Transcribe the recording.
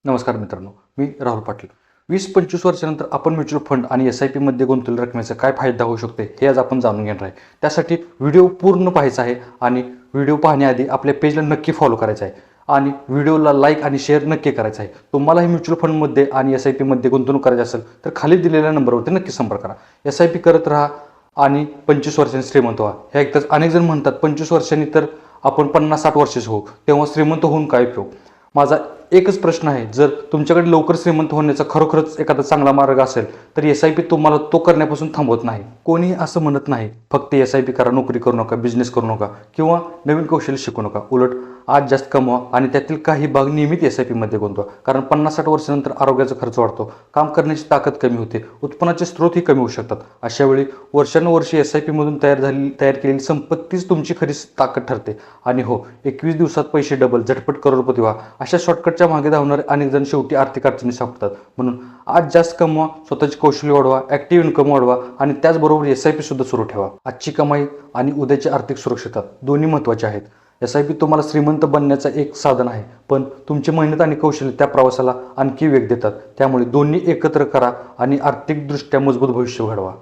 नमस्कार मित्रांनो, मी राहुल पाटील. 20-25 वर्षानंतर आपण म्युच्युअल फंड आणि एस-आय-पी मध्ये गुंतवलेल्या रकमेचा काय फायदा होऊ शकते हे आज आपण जाणून घेणार आहे. त्यासाठी व्हिडिओ पूर्ण पाहायचा आहे आणि व्हिडिओ पाहण्याआधी आपल्या पेजला नक्की फॉलो करायचं आहे आणि व्हिडिओला लाईक आणि शेअर नक्की करायचं आहे. तुम्हालाही म्युच्युअल फंडमध्ये आणि एस-आय-पी मध्ये गुंतवणूक करायची असेल तर खाली दिलेल्या नंबरवरती नक्की संपर्क करा. एस-आय-पी करत राहा आणि 25 वर्षांनी श्रीमंत व्हा. हे ऐकताच अनेक जण म्हणतात 25 वर्षांनी तर आपण 50-60 वर्षाचे होऊ, तेव्हा श्रीमंत होऊन काय उपयोग. माझा एकच प्रश्न आहे, जर तुमच्याकडे लवकर श्रीमंत होण्याचा खरोखरच एखादा चांगला मार्ग असेल तर एस-आय-पी तुम्हाला तो करण्यापासून थांबवत नाही. कोणीही असं म्हणत नाही फक्त एस-आय-पी करा, नोकरी करू नका, बिझनेस करू नका किंवा नवीन कौशल्य शिकू नका. उलट आज जास्त कमवा आणि त्यातील काही भाग नियमित एस-आय-पी मध्ये गुंतवा. कारण 50-60 वर्षानंतर आरोग्याचा खर्च वाढतो, काम करण्याची ताकद कमी होते, उत्पन्नाचे स्रोतही कमी होऊ शकतात. अशा वेळी वर्षानुवर्षे एस-आय-पी मधून तयार केलेली संपत्तीच तुमची खरी ताकद ठरते. आणि हो, 21 दिवसात पैसे डबल, झटपट करोडपती व्हा अशा शॉर्टकटच्या मागे धावणारे अनेक जण शेवटी आर्थिक अडचणी सापडतात. म्हणून आज जास्त कमवा, स्वतःची कौशल्य वाढवा, ऍक्टिव्ह इन्कम वाढवा आणि त्याचबरोबर एस-आय-पी सुद्धा सुरू ठेवा. आजची कमाई आणि उद्याची आर्थिक सुरक्षितता दोन्ही महत्त्वाचे आहेत. एस-आय-पी तुम्हाला श्रीमंत बनण्याचं एक साधन आहे, पण तुमची मेहनत आणि कौशल्य त्या प्रवासाला आणखी वेग देतात. त्यामुळे दोन्ही एकत्र करा आणि आर्थिकदृष्ट्या मजबूत भविष्य घडवा.